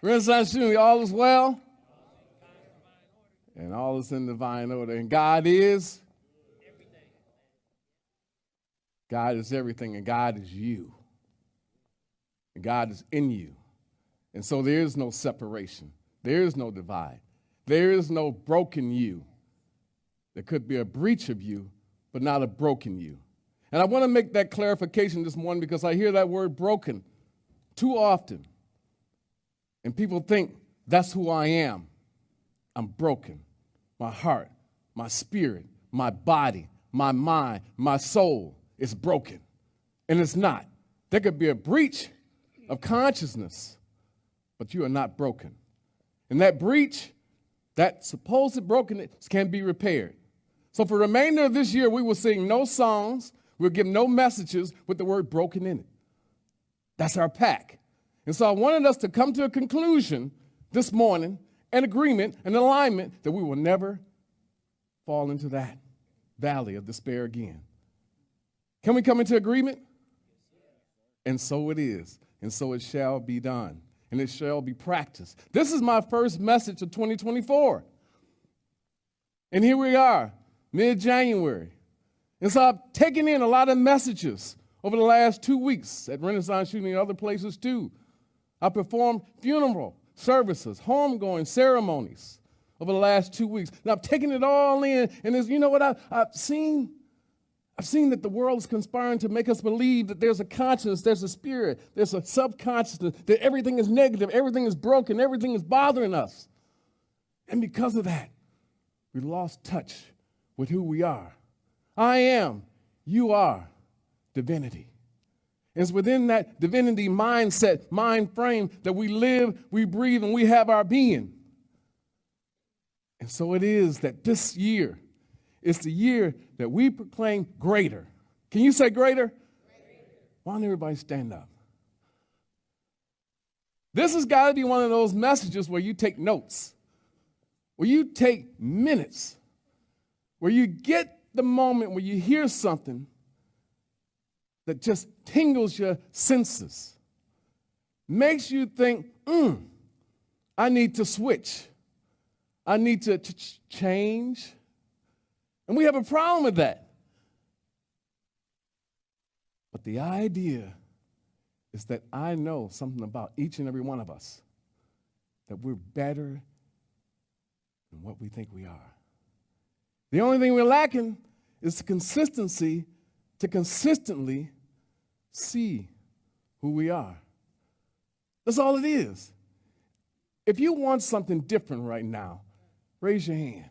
Renaissance Community, all is well. And all is in divine order. And God is everything, and God is you. And God is in you. And so there is no separation. There is no divide. There is no broken you. There could be a breach of you, but not a broken you. And I want to make that clarification this morning because I hear that word broken too often. And people think that's who I am. I'm broken. My heart, my spirit, my body, my mind, my soul is broken. And it's not. There could be a breach of consciousness, but you are not broken. And that breach, that supposed brokenness can be repaired. So for the remainder of this year, we will sing no songs. We'll give no messages with the word broken in it. That's our pact. And so I wanted us to come to a conclusion this morning, an agreement, an alignment that we will never fall into that valley of despair again. Can we come into agreement? And so it is, and so it shall be done, and it shall be practiced. This is my first message of 2024. And here we are, mid-January. And so I've taken in a lot of messages over the last 2 weeks at Renaissance Shooting and other places too. I performed funeral services, homegoing ceremonies over the last 2 weeks. And I've taken it all in, and you know what I've seen? I've seen that the world is conspiring to make us believe that there's a conscience, there's a spirit, there's a subconsciousness, that everything is negative, everything is broken, everything is bothering us. And because of that, we lost touch with who we are. I am, you are divinity. It's within that divinity mindset, mind frame that we live, we breathe, and we have our being. And so it is that this year is the year that we proclaim greater. Can you say greater? Greater. Why don't everybody stand up? This has got to be one of those messages where you take notes, where you take minutes, where you get the moment where you hear something that just tingles your senses, makes you think, I need to switch. I need to change. And we have a problem with that. But the idea is that I know something about each and every one of us, that we're better than what we think we are. The only thing we're lacking is the consistency to consistently see who we are. That's all it is. If you want something different right now, raise your hand.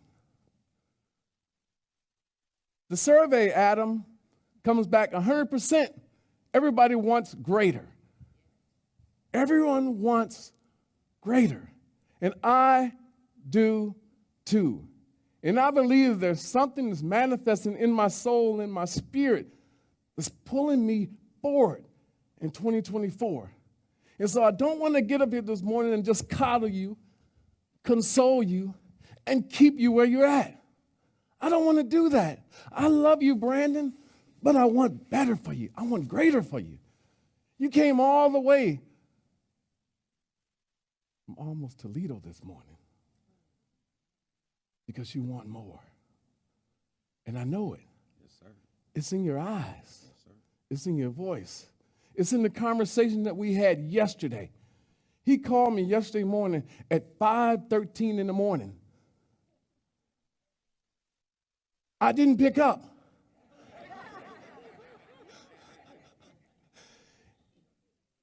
The survey, Adam, comes back 100%. Everybody wants greater. Everyone wants greater. And I do too. And I believe there's something that's manifesting in my soul, in my spirit, that's pulling me forward in 2024. And so I don't want to get up here this morning and just coddle you, console you, and keep you where you're at. I don't want to do that. I love you, Brandon, but I want better for you. I want greater for you. You came all the way from almost Toledo this morning because you want more. And I know it. Yes, sir. It's in your eyes. Yes, sir. It's in your voice. It's in the conversation that we had yesterday. He called me yesterday morning at 5:13 in the morning. I didn't pick up.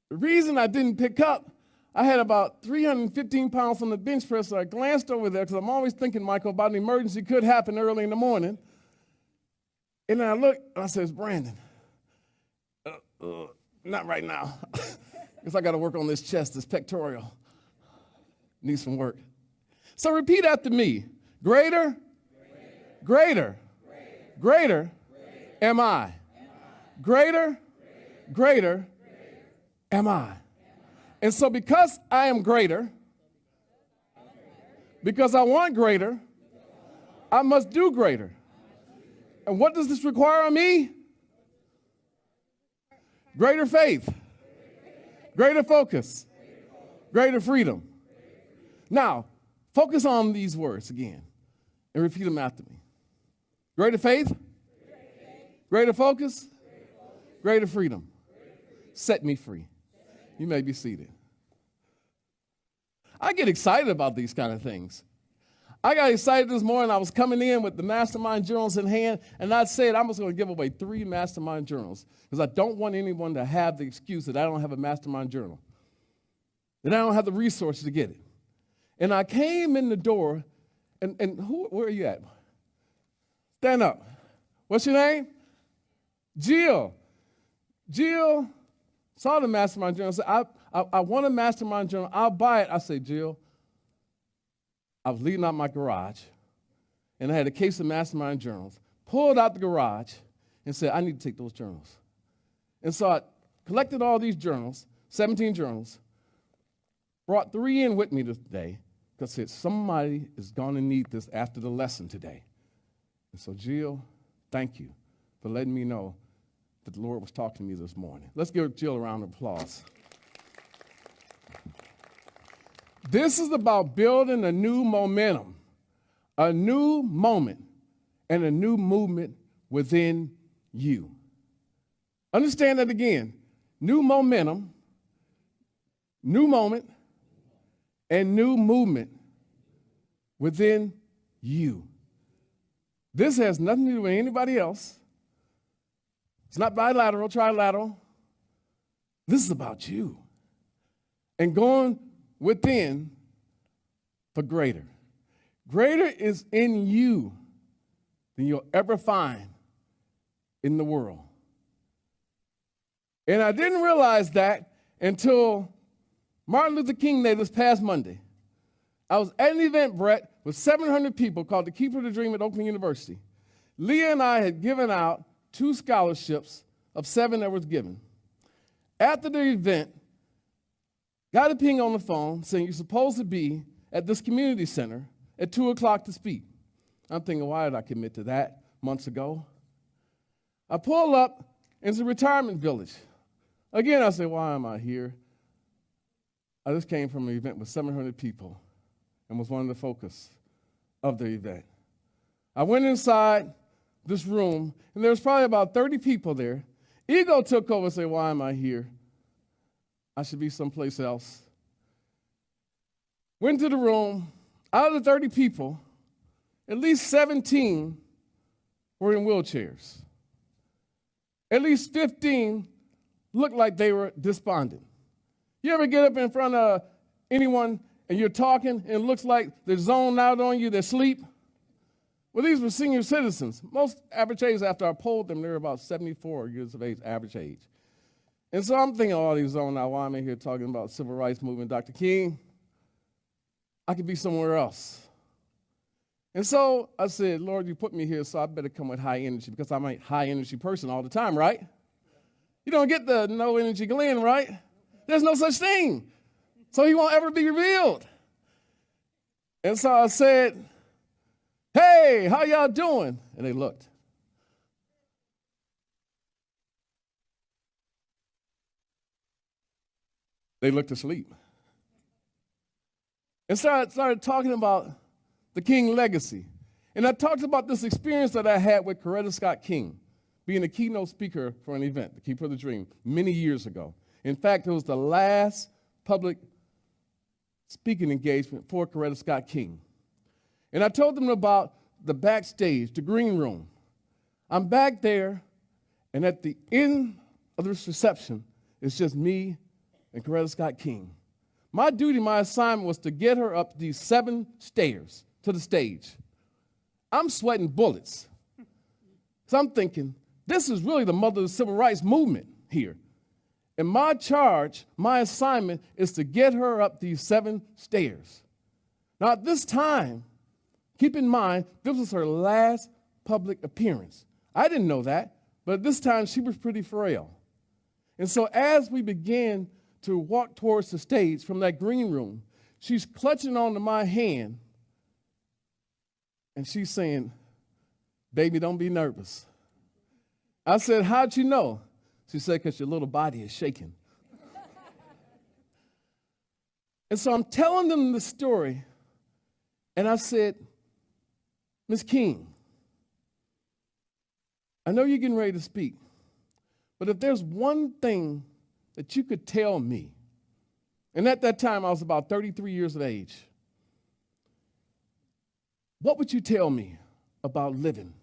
The reason I didn't pick up, I had about 315 pounds on the bench press, so I glanced over there because I'm always thinking, Michael, about an emergency could happen early in the morning. And then I looked, and I said, Brandon, not right now. Because I got to work on this chest, this pectoral. Needs some work. So repeat after me. Greater, greater, greater am I. Greater, greater am I. And so because I am greater, because I want greater, I must do greater. And what does this require of me? Greater faith, greater focus, greater freedom, Now, focus on these words again and repeat them after me. Greater faith, greater focus, greater freedom. Set me free. You may be seated. I get excited about these kind of things. I got excited this morning. I was coming in with the mastermind journals in hand, and I said I was going to give away 3 mastermind journals because I don't want anyone to have the excuse that I don't have a mastermind journal, that I don't have the resources to get it. And I came in the door, and where are you at? Stand up. What's your name? Jill. Jill saw the mastermind journal and said, I want a mastermind journal. I'll buy it. I said, Jill, I was leaving out my garage, and I had a case of mastermind journals, pulled out the garage, and said, I need to take those journals. And so I collected all these journals, 17 journals, brought 3 in with me today, because I said, somebody is going to need this after the lesson today. And so, Jill, thank you for letting me know that the Lord was talking to me this morning. Let's give Jill a round of applause. This is about building a new momentum, a new moment, and a new movement within you. Understand that again. New momentum, new moment, and new movement within you. This has nothing to do with anybody else. It's not bilateral, trilateral. This is about you. And going within for greater. Greater is in you than you'll ever find in the world. And I didn't realize that until Martin Luther King Day this past Monday. I was at an event, Brett, with 700 people called the Keeper of the Dream at Oakland University. Leah and I had given out 2 scholarships of 7 that was given. After the event, got a ping on the phone saying you're supposed to be at this community center at 2 o'clock to speak. I'm thinking, why did I commit to that months ago? I pull up, and it's a retirement village. Again, I say, why am I here? I just came from an event with 700 people and was one of the focus of the event. I went inside this room, and there was probably about 30 people there. Ego took over and said, why am I here? I should be someplace else. Went to the room. Out of the 30 people, at least 17 were in wheelchairs. At least 15 looked like they were despondent. You ever get up in front of anyone and you're talking and it looks like they're zoned out on you, they're asleep? Well, these were senior citizens. Most average age, after I polled them, they were about 74 years of age, average age. And so I'm thinking, all these zoned out, why am I here talking about civil rights movement, Dr. King? I could be somewhere else. And so I said, Lord, you put me here, so I better come with high energy because I'm a high energy person all the time, right? You don't get the no energy Glenn, right? There's no such thing. So he won't ever be revealed. And so I said, hey, how y'all doing? And they looked. They looked asleep. And started talking about the King legacy. And I talked about this experience that I had with Coretta Scott King, being a keynote speaker for an event, the Keeper of the Dream, many years ago. In fact, it was the last public speaking engagement for Coretta Scott King. And I told them about the backstage, the green room. I'm back there, and at the end of this reception, it's just me and Coretta Scott King. My duty, my assignment was to get her up these 7 stairs to the stage. I'm sweating bullets. So I'm thinking, this is really the mother of the civil rights movement here. And my charge, my assignment is to get her up these 7 stairs. Now at this time, keep in mind, this was her last public appearance. I didn't know that, but at this time she was pretty frail. And so as we began to walk towards the stage from that green room, she's clutching onto my hand, and she's saying, baby, don't be nervous. I said, how'd you know? She said, because your little body is shaking. And so I'm telling them the story, and I said, Miss King, I know you're getting ready to speak, but if there's one thing that you could tell me, and at that time I was about 33 years of age, what would you tell me about living?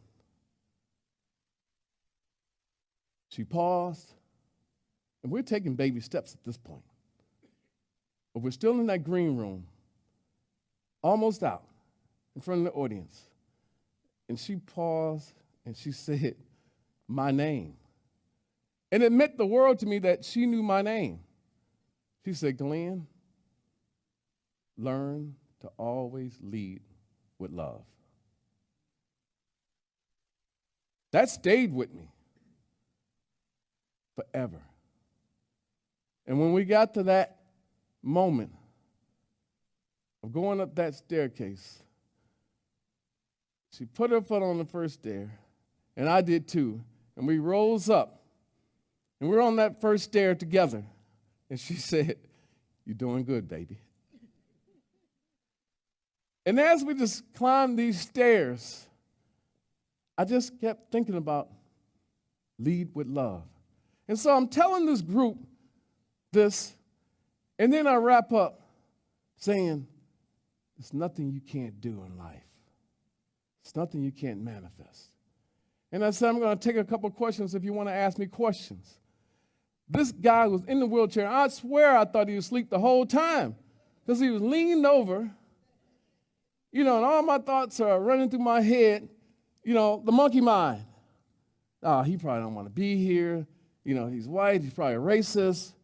She paused, and we're taking baby steps at this point. But we're still in that green room, almost out in front of the audience. And she paused and she said, my name. And it meant the world to me that she knew my name. She said, Glenn, learn to always lead with love. That stayed with me forever. And when we got to that moment of going up that staircase, she put her foot on the first stair, and I did too. And we rose up, and we're on that first stair together. And she said, you're doing good, baby. And as we just climbed these stairs, I just kept thinking about lead with love. And so I'm telling this group this, and then I wrap up saying, there's nothing you can't do in life. It's nothing you can't manifest. And I said, I'm going to take a couple questions if you want to ask me questions. This guy was in the wheelchair. I swear I thought he was asleep the whole time because he was leaned over, and all my thoughts are running through my head, the monkey mind. Oh, he probably don't want to be here. He's white. He's probably a racist.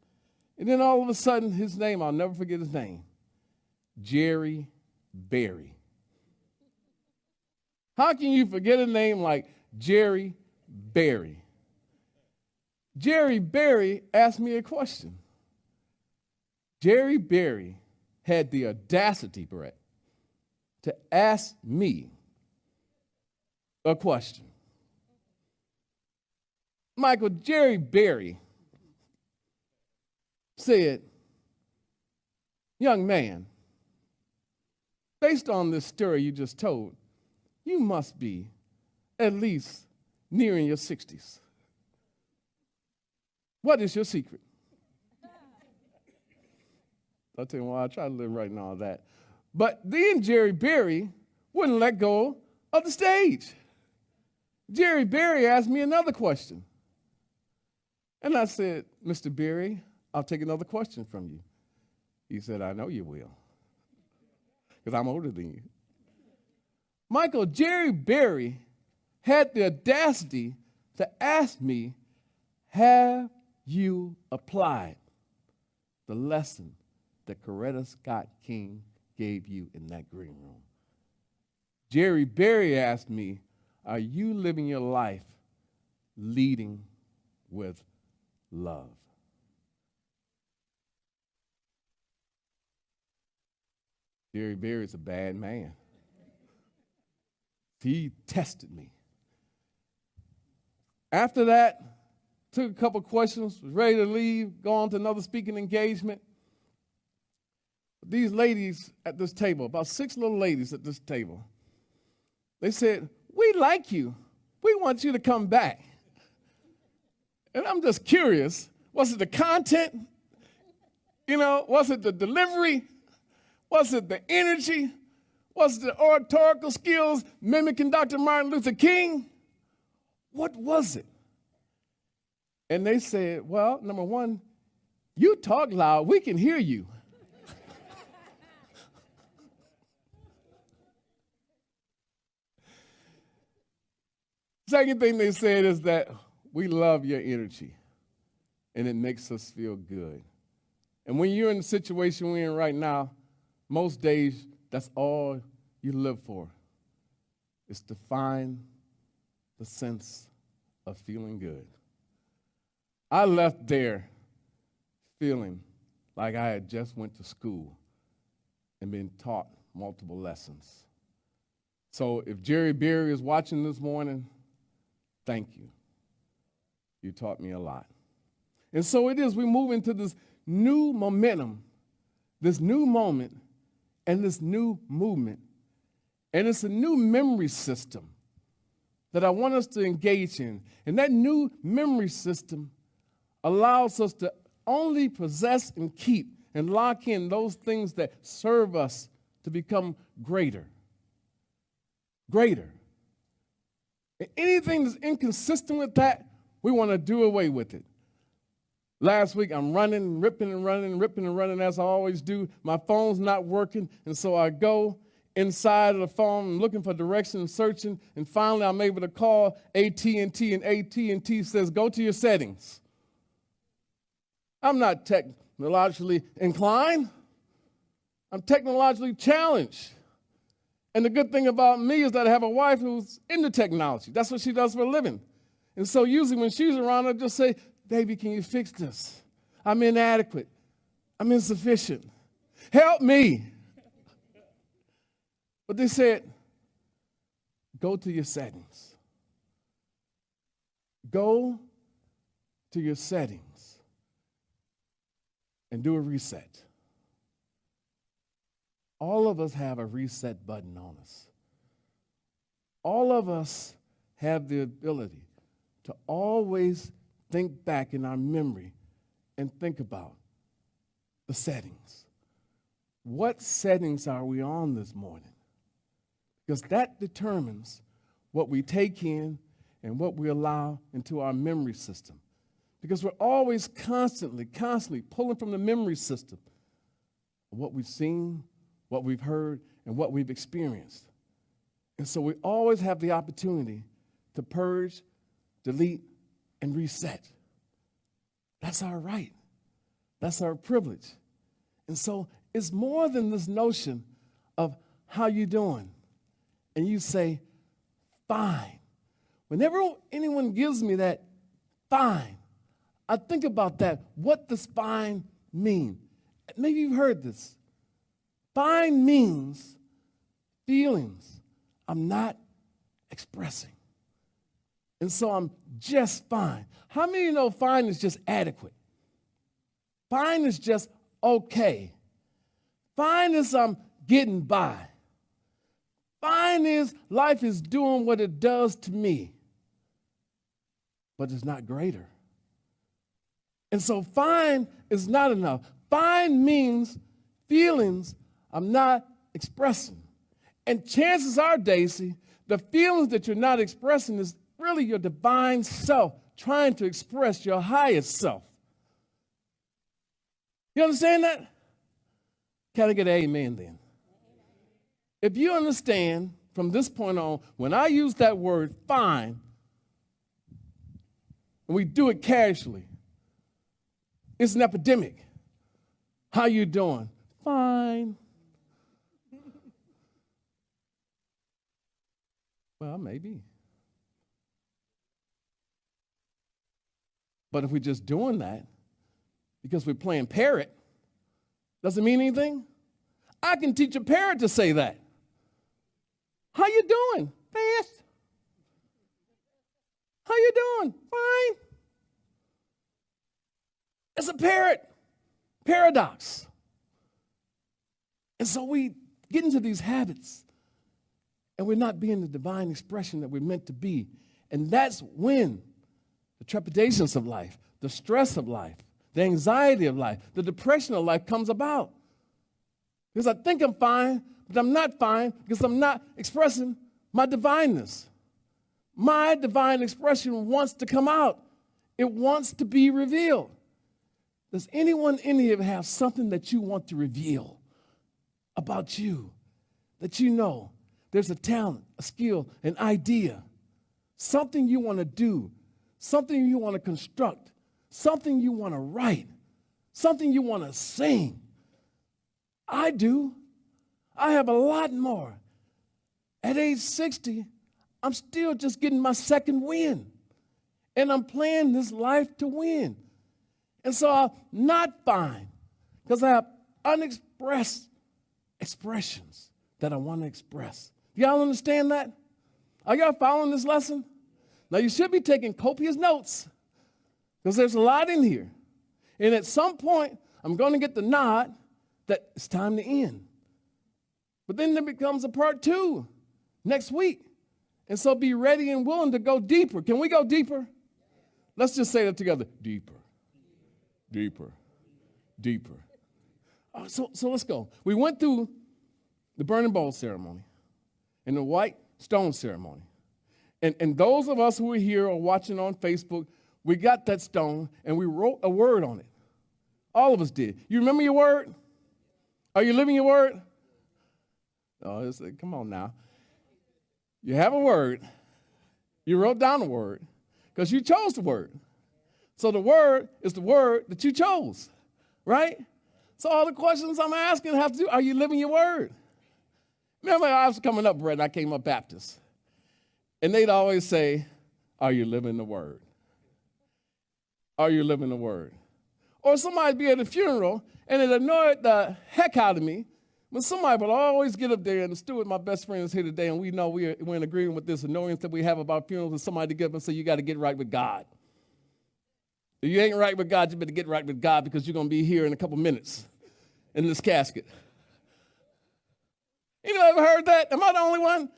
And then all of a sudden, his name, I'll never forget his name, Jerry Berry. How can you forget a name like Jerry Berry? Jerry Berry asked me a question. Jerry Berry had the audacity, Brett, to ask me a question. Michael, Jerry Berry said, young man, based on this story you just told, you must be at least nearing your 60s. What is your secret? I'll tell you why I try to live right now that. But then Jerry Berry wouldn't let go of the stage. Jerry Berry asked me another question. And I said, Mr. Berry, I'll take another question from you. He said, I know you will, because I'm older than you. Michael, Jerry Berry had the audacity to ask me, have you applied the lesson that Coretta Scott King gave you in that green room? Jerry Berry asked me, are you living your life leading with love? Jerry Berry is a bad man. He tested me. After that, took a couple questions, was ready to leave, go on to another speaking engagement. These ladies at this table, about 6 little ladies at this table, they said, we like you. We want you to come back. And I'm just curious, was it the content? Was it the delivery? Was it the energy? Was it the oratorical skills mimicking Dr. Martin Luther King? What was it? And they said, well, number one, you talk loud, we can hear you. Second thing they said is that we love your energy, and it makes us feel good. And when you're in the situation we're in right now, most days, that's all you live for, is to find the sense of feeling good. I left there feeling like I had just went to school and been taught multiple lessons. So if Jerry Berry is watching this morning, thank you. You taught me a lot. And so it is, we move into this new momentum this new moment and this new movement. And it's a new memory system that I want us to engage in. And that new memory system allows us to only possess and keep and lock in those things that serve us to become greater. Greater. And anything that's inconsistent with that, we want to do away with it. Last week, I'm running, ripping and running, as I always do. My phone's not working, and so I go inside of the phone looking for directions, searching, and finally I'm able to call AT&T, and AT&T says, go to your settings. I'm not technologically inclined. I'm technologically challenged. And the good thing about me is that I have a wife who's into technology. That's what she does for a living. And so usually when she's around, I just say, baby, can you fix this? I'm inadequate. I'm insufficient. Help me. But they said, go to your settings. Go to your settings and do a reset. All of us have a reset button on us. All of us have the ability to always think back in our memory and think about the settings. What settings are we on this morning? Because that determines what we take in and what we allow into our memory system. Because we're always constantly pulling from the memory system what we've seen, what we've heard, and what we've experienced. And so we always have the opportunity to purge, delete, and reset. That's our right. That's our privilege. And so it's more than this notion of how you doing. And you say, fine. Whenever anyone gives me that fine, I think about that. What does fine mean? Maybe you've heard this. Fine means feelings I'm not expressing. And so I'm just fine. How many of you know fine is just adequate? Fine is just okay. Fine is I'm getting by. Fine is life is doing what it does to me, but it's not greater. And so fine is not enough. Fine means feelings I'm not expressing. And chances are, Daisy, the feelings that you're not expressing is really your divine self trying to express your highest self. You understand that? Can I get an amen then? If you understand from this point on, when I use that word fine, and we do it casually, it's an epidemic. How you doing? Fine. Well, maybe. But if we're just doing that because we're playing parrot, doesn't mean anything. I can teach a parrot to say that. How you doing? Fast. How you doing? Fine. It's a parrot paradox. And so we get into these habits and we're not being the divine expression that we're meant to be. And that's when the trepidations of life, the stress of life, the anxiety of life, the depression of life comes about. Because I think I'm fine, but I'm not fine because I'm not expressing my divineness. My divine expression wants to come out. It wants to be revealed. Does anyone in here have something that you want to reveal about you? That you know there's a talent, a skill, an idea, something you want to do, something you want to construct, something you want to write, something you want to sing. I do. I have a lot more. At age 60, I'm still just getting my second win. And I'm playing this life to win. And so I'm not fine because I have unexpressed expressions that I want to express. Y'all understand that? Are y'all following this lesson? Now, you should be taking copious notes because there's a lot in here. And at some point, I'm going to get the nod that it's time to end. But then there becomes a part 2 next week. And so be ready and willing to go deeper. Can we go deeper? Let's just say that together. Deeper, deeper, deeper. So let's go. We went through the burning bowl ceremony and the white stone ceremony. And those of us who are here or watching on Facebook, we got that stone and we wrote a word on it. All of us did. You remember your word? Are you living your word? Oh, come on now. You have a word. You wrote down the word because you chose the word. So the word is the word that you chose, right? So all the questions I'm asking have to do, are you living your word? Remember, I was coming up, Brett, and I came up Baptist. And they'd always say, are you living the word? Are you living the word? Or somebody'd be at a funeral, and it annoyed the heck out of me when somebody would always get up there, and Stuart, my best friend, is here today, and we know we're in agreement with this annoyance that we have about funerals, and somebody to get up and say, you got to get right with God. If you ain't right with God, you better get right with God because you're going to be here in a couple minutes in this casket. You know, ever heard that? Am I the only one?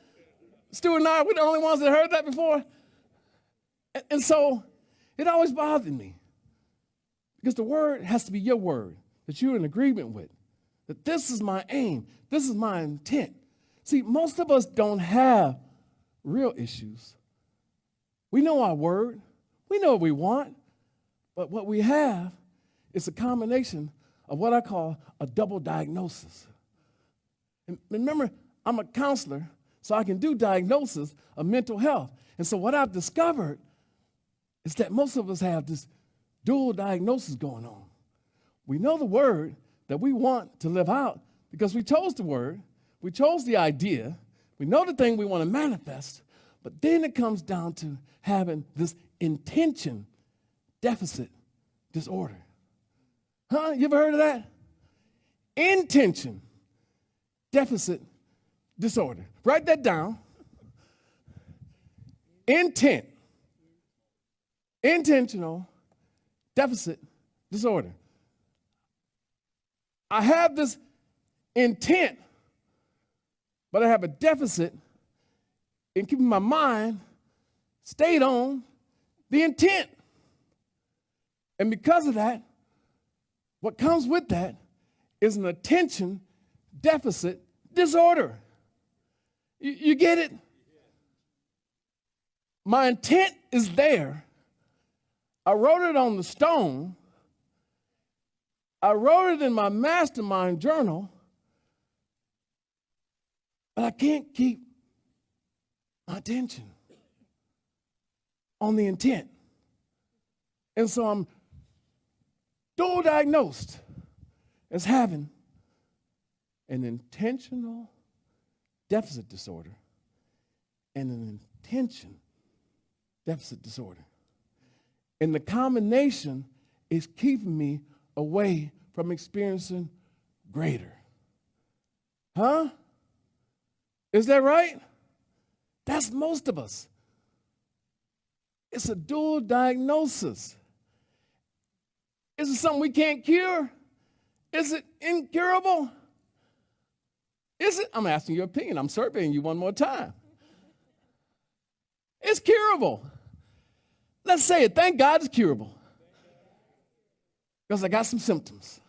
Stuart and I, we're the only ones that heard that before? And so it always bothered me because the word has to be your word that you're in agreement with, that this is my aim, this is my intent. See, most of us don't have real issues. We know our word. We know what we want. But what we have is a combination of what I call a double diagnosis. And remember, I'm a counselor, so I can do diagnosis of mental health. And so what I've discovered is that most of us have this dual diagnosis going on. We know the word that we want to live out because we chose the word, we chose the idea, we know the thing we want to manifest, but then it comes down to having this intention deficit disorder. Huh? You ever heard of that? Intention deficit disorder. Write that down. Intentional deficit disorder. I have this intent, but I have a deficit in keeping my mind stayed on the intent. And because of that, what comes with that is an attention deficit disorder. You get it? My intent is there. I wrote it on the stone. I wrote it in my mastermind journal, but I can't keep my attention on the intent. And so I'm dual diagnosed as having an intentional deficit disorder and an intention deficit disorder. And the combination is keeping me away from experiencing greater. Huh? Is that right? That's most of us. It's a dual diagnosis. Is it something we can't cure? Is it incurable? Is it? I'm asking your opinion. I'm surveying you one more time. It's curable. Let's say it. Thank God it's curable. Because I got some symptoms.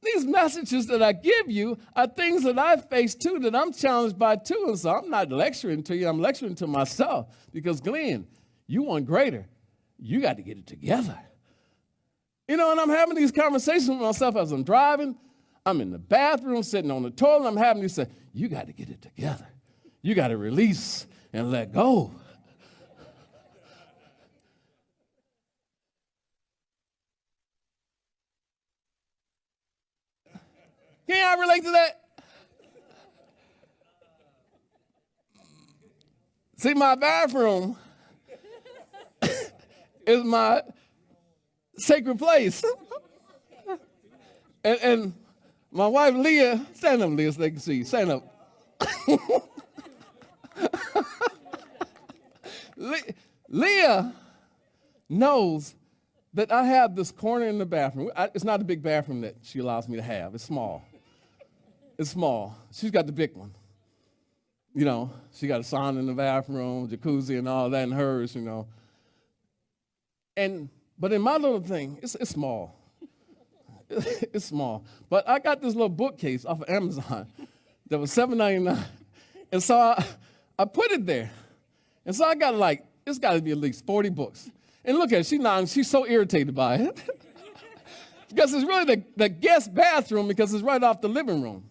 These messages that I give you are things that I face too, that I'm challenged by too. And so I'm not lecturing to you, I'm lecturing to myself. Because Glenn, you want greater. You got to get it together. You know, and I'm having these conversations with myself as I'm driving. I'm in the bathroom, sitting on the toilet. I'm having these say, you got to get it together. You got to release and let go. Can y'all relate to that? See, my bathroom is my sacred place. And my wife, Leah, stand up, Leah, so they can see you. Stand up. Leah knows that I have this corner in the bathroom. It's not a big bathroom that she allows me to have. It's small. It's small. She's got the big one. You know, she got a sauna in the bathroom, jacuzzi and all that in hers, you know. But in my little thing, it's small. It's small. But I got this little bookcase off of Amazon that was $7.99. And so I put it there. And so I got it's got to be at least 40 books. And look at it, she's so irritated by it. Because it's really the guest bathroom because it's right off the living room.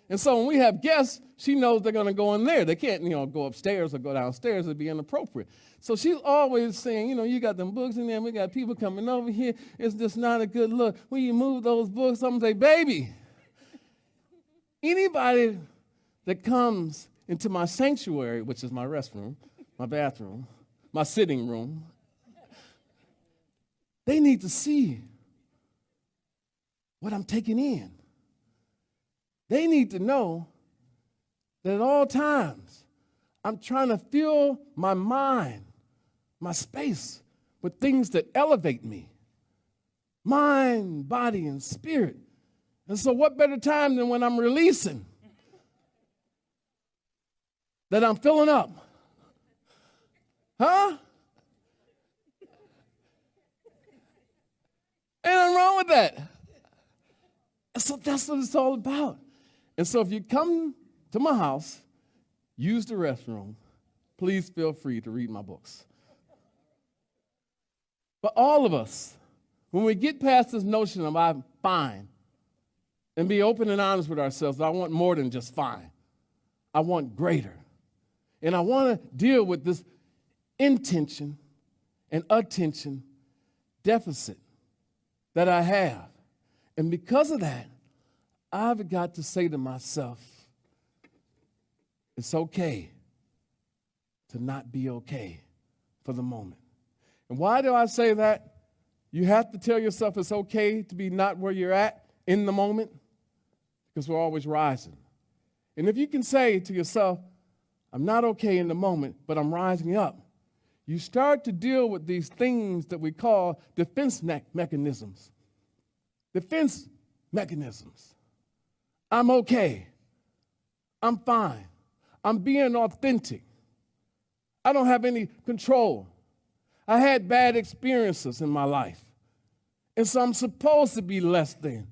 And so when we have guests, she knows they're going to go in there. They can't, go upstairs or go downstairs. It'd be inappropriate. So she's always saying, you got them books in there. We got people coming over here. It's just not a good look. When you move those books, I'm going to say, baby, anybody that comes into my sanctuary, which is my restroom, my bathroom, my sitting room, they need to see what I'm taking in. They need to know that at all times, I'm trying to fill my mind, my space, with things that elevate me. Mind, body, and spirit. And so what better time than when I'm releasing that I'm filling up? Huh? Ain't nothing wrong with that. And so that's what it's all about. And so if you come to my house, use the restroom, please feel free to read my books. But all of us, when we get past this notion of I'm fine, and be open and honest with ourselves, I want more than just fine. I want greater. And I want to deal with this intention and attention deficit that I have. And because of that, I've got to say to myself, it's okay to not be okay for the moment. And why do I say that? You have to tell yourself it's okay to be not where you're at in the moment because we're always rising. And if you can say to yourself, I'm not okay in the moment, but I'm rising up, you start to deal with these things that we call defense mechanisms. Defense mechanisms. I'm okay. I'm fine. I'm being authentic. I don't have any control. I had bad experiences in my life. And so I'm supposed to be less than.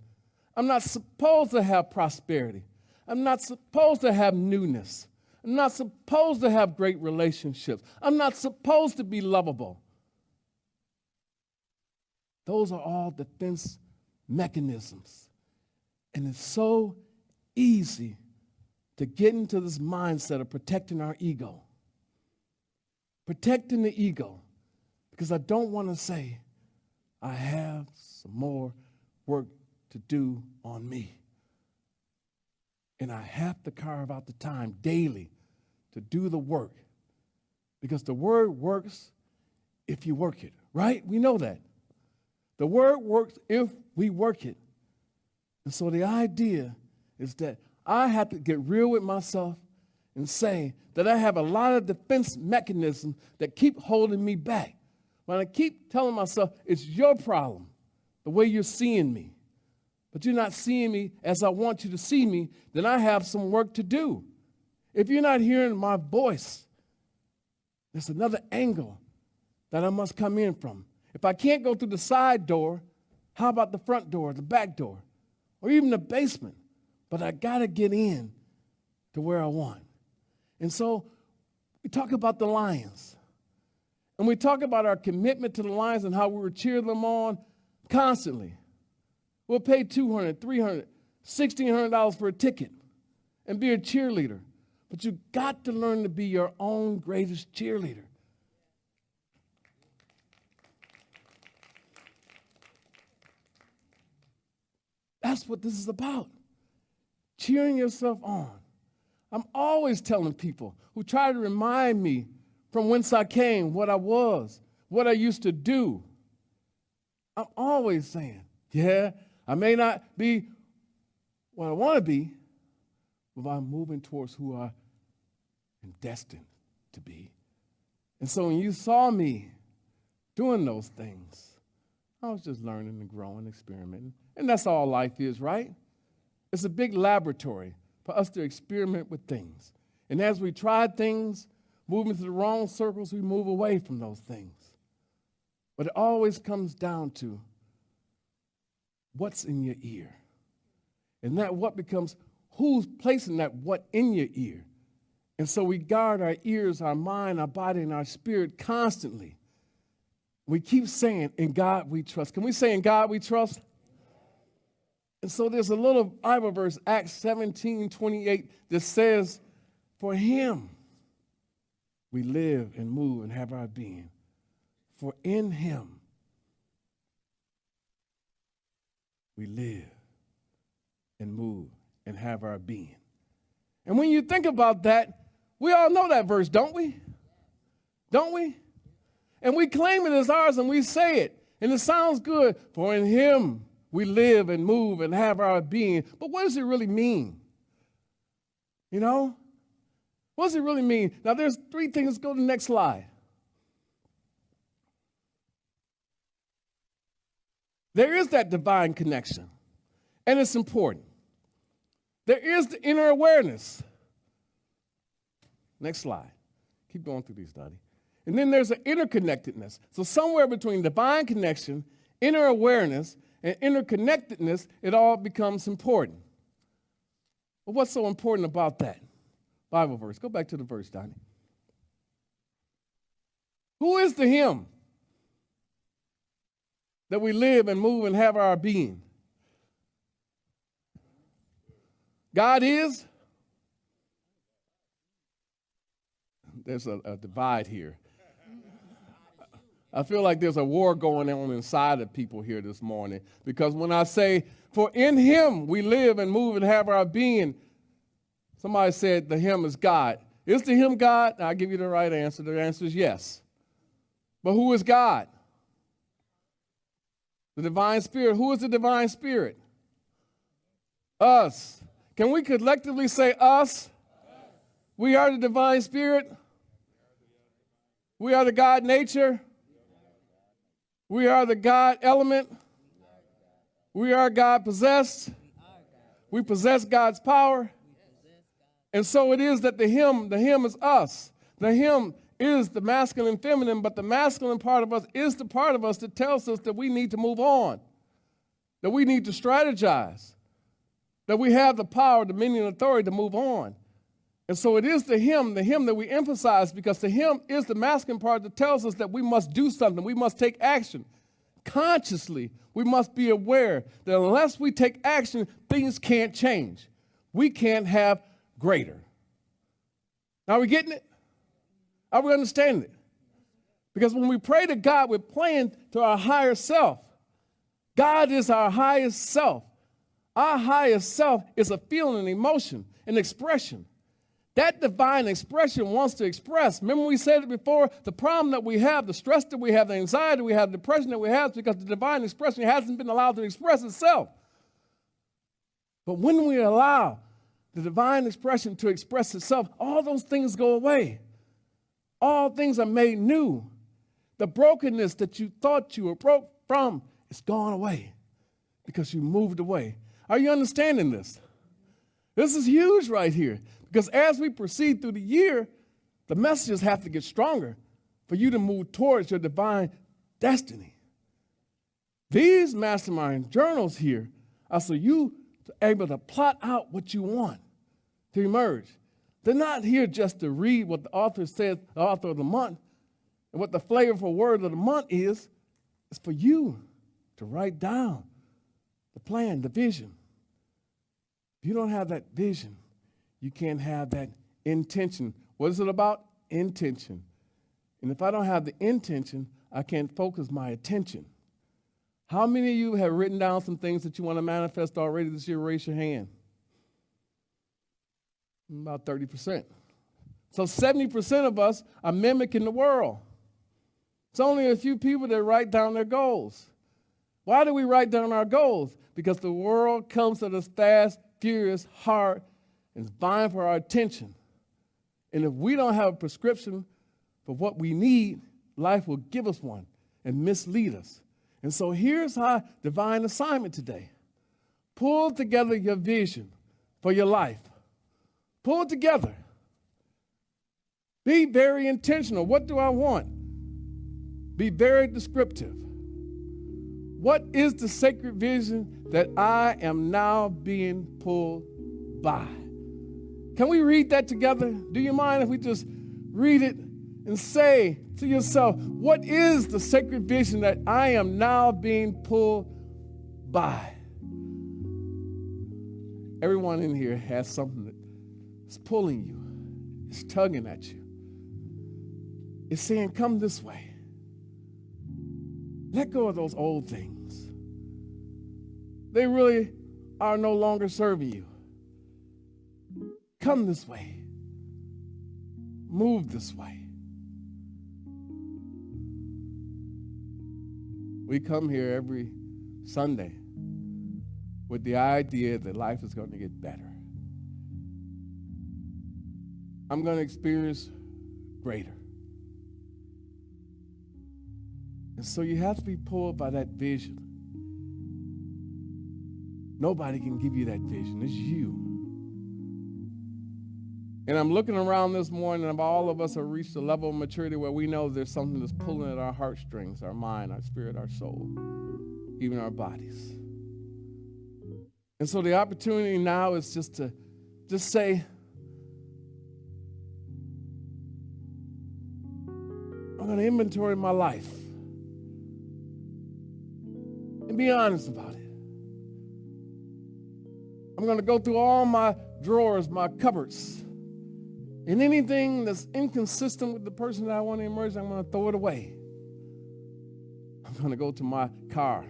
I'm not supposed to have prosperity. I'm not supposed to have newness. I'm not supposed to have great relationships. I'm not supposed to be lovable. Those are all defense mechanisms. And it's so easy to get into this mindset of protecting our ego. Protecting the ego. Because I don't want to say, I have some more work to do on me. And I have to carve out the time daily to do the work. Because the word works if you work it, right? We know that. The word works if we work it. And so the idea is that I have to get real with myself and say that I have a lot of defense mechanisms that keep holding me back. When I keep telling myself, it's your problem, the way you're seeing me, but you're not seeing me as I want you to see me, then I have some work to do. If you're not hearing my voice, there's another angle that I must come in from. If I can't go through the side door, how about the front door, the back door, or even the basement? But I got to get in to where I want. And so we talk about the Lions. And we talk about our commitment to the Lions and how we were cheering them on constantly. We'll pay $200, $300, $1,600 for a ticket and be a cheerleader. But you got to learn to be your own greatest cheerleader. That's what this is about. Cheering yourself on. I'm always telling people who try to remind me from whence I came, what I was, what I used to do. I'm always saying, yeah, I may not be what I want to be, but I'm moving towards who I am destined to be. And so when you saw me doing those things, I was just learning and growing, experimenting. And that's all life is, right? It's a big laboratory for us to experiment with things. And as we try things, move into the wrong circles, we move away from those things. But it always comes down to what's in your ear. And that what becomes who's placing that what in your ear. And so we guard our ears, our mind, our body, and our spirit constantly. We keep saying, in God we trust. Can we say, in God we trust? And so there's a little Bible verse, Acts 17:28, that says, for him we live and move and have our being. For in him we live and move and have our being. And when you think about that, we all know that verse, don't we? Don't we? And we claim it as ours and we say it. And it sounds good. For in him we live and move and have our being. But what does it really mean? You know? What does it really mean? Now there's three things. Let's go to the next slide. There is that divine connection. And it's important. There is the inner awareness. Next slide. Keep going through these, Dottie. And then there's an interconnectedness. So somewhere between divine connection, inner awareness, and interconnectedness, it all becomes important. But what's so important about that? Bible verse. Go back to the verse, Donnie. Who is the him that we live and move and have our being? God is. There's a divide here. I feel like there's a war going on inside of people here this morning, because when I say, for in him we live and move and have our being, somebody said the him is God. Is the him God? I'll give you the right answer. The answer is yes. But who is God? The divine spirit. Who is the divine spirit? Us. Can we collectively say us? We are the divine spirit. We are the God nature. We are the God element. We are God possessed. We possess God's power. And so it is that the him is us. The him is the masculine and feminine, but the masculine part of us is the part of us that tells us that we need to move on, that we need to strategize, that we have the power, dominion, and authority to move on. And so it is the him that we emphasize, because the him is the masculine part that tells us that we must do something, we must take action. Consciously, we must be aware that unless we take action, things can't change. We can't have greater. Now, are we getting it? Are we understanding it? Because when we pray to God, we're praying to our higher self. God is our highest self. Our highest self is a feeling, an emotion, an expression. That divine expression wants to express. Remember we said it before, the problem that we have, the stress that we have, the anxiety we have, the depression that we have, is because the divine expression hasn't been allowed to express itself. But when we allow the divine expression to express itself, all those things go away. All things are made new. The brokenness that you thought you were broke from is gone away because you moved away. Are you understanding this? This is huge right here, because as we proceed through the year, the messages have to get stronger for you to move towards your divine destiny. These mastermind journals here are so you are able to plot out what you want to emerge. They're not here just to read what the author says, the author of the month, and what the flavorful word of the month is. It's for you to write down the plan, the vision. If you don't have that vision, you can't have that intention. What is it about? Intention. And if I don't have the intention, I can't focus my attention. How many of you have written down some things that you want to manifest already this year? Raise your hand. About 30%. So 70% of us are mimicking the world. It's only a few people that write down their goals. Why do we write down our goals? Because the world comes at us fast, furious, hard, and is vying for our attention. And if we don't have a prescription for what we need, life will give us one and mislead us. And so here's our divine assignment today. Pull together your vision for your life. Pull it together. Be very intentional. What do I want? Be very descriptive. What is the sacred vision that I am now being pulled by? Can we read that together? Do you mind if we just read it and say to yourself, what is the sacred vision that I am now being pulled by? Everyone in here has something that's pulling you. It's tugging at you. It's saying, come this way. Let go of those old things. They really are no longer serving you. Come this way. Move this way. We come here every Sunday with the idea that life is going to get better. I'm going to experience greater. And so you have to be pulled by that vision. Nobody can give you that vision. It's you. And I'm looking around this morning, and all of us have reached a level of maturity where we know there's something that's pulling at our heartstrings, our mind, our spirit, our soul, even our bodies. And so the opportunity now is just to say, I'm going to inventory my life and be honest about it. I'm going to go through all my drawers, my cupboards, and anything that's inconsistent with the person that I want to emerge, I'm going to throw it away. I'm going to go to my car,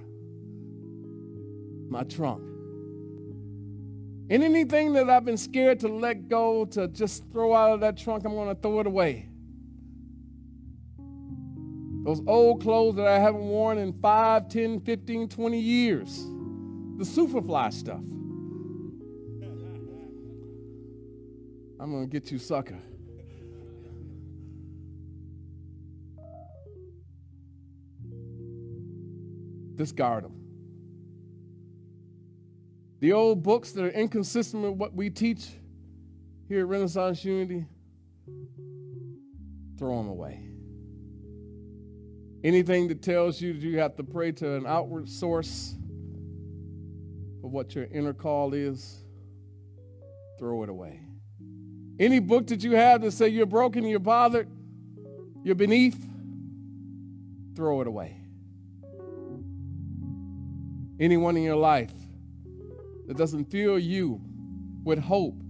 my trunk. And anything that I've been scared to let go, to just throw out of that trunk, I'm going to throw it away. Those old clothes that I haven't worn in 5, 10, 15, 20 years. The Superfly stuff. I'm going to get you, sucker. Discard them. The old books that are inconsistent with what we teach here at Renaissance Unity, throw them away. Anything that tells you that you have to pray to an outward source for what your inner call is, throw it away. Any book that you have that say you're broken, you're bothered, you're beneath, throw it away. Anyone in your life that doesn't fill you with hope,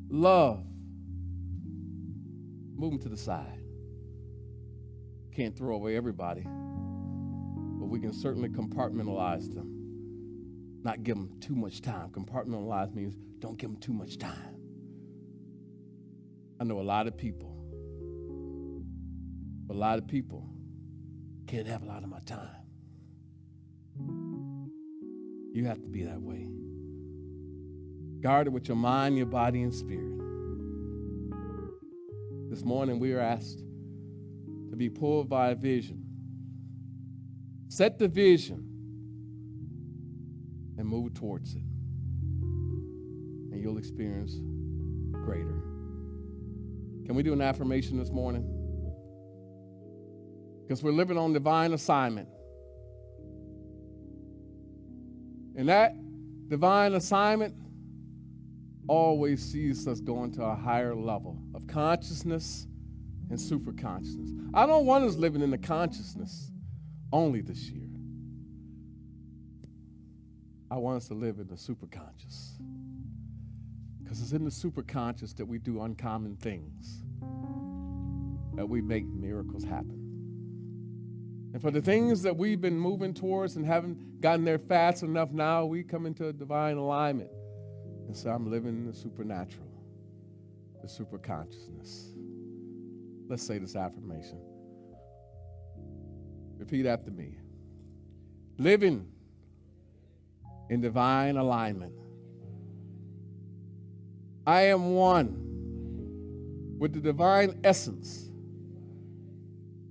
love, move them to the side. Can't throw away everybody, but we can certainly compartmentalize them. Not give them too much time. Compartmentalize means don't give them too much time. I know a lot of people can't have a lot of my time. You have to be that way. Guard it with your mind, your body, and spirit. This morning we are asked to be pulled by a vision. Set the vision and move towards it. And you'll experience greater. Can we do an affirmation this morning? Because we're living on divine assignment. And that divine assignment always sees us going to a higher level of consciousness and super consciousness. I don't want us living in the consciousness only this year. I want us to live in the super conscious. Because it's in the super conscious that we do uncommon things, that we make miracles happen. And for the things that we've been moving towards and haven't gotten there fast enough, now we come into a divine alignment. And so I'm living in the supernatural, the super consciousness. Let's say this affirmation. Repeat after me. Living in divine alignment. I am one with the divine essence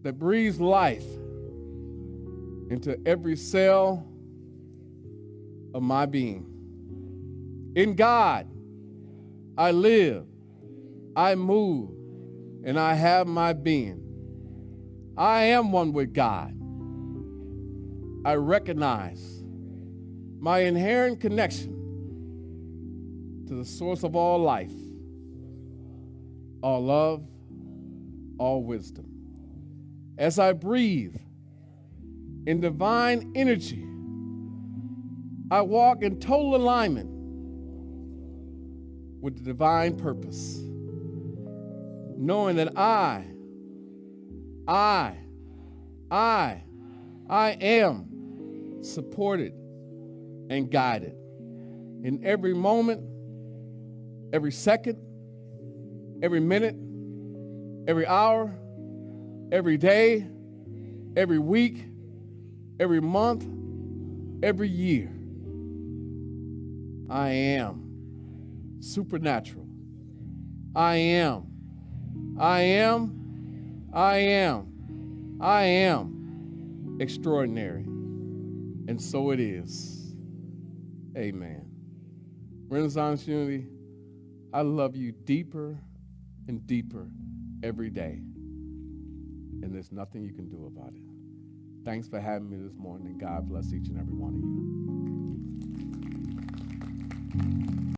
that breathes life into every cell of my being. In God, I live, I move, and I have my being. I am one with God. I recognize my inherent connection to the source of all life, all love, all wisdom. As I breathe in divine energy, I walk in total alignment with the divine purpose, knowing that I am supported and guided in every moment, every second, every minute, every hour, every day, every week, every month, every year. I am supernatural. I am extraordinary. And so it is. Amen. Renaissance Unity, I love you deeper and deeper every day. And there's nothing you can do about it. Thanks for having me this morning. God bless each and every one of you.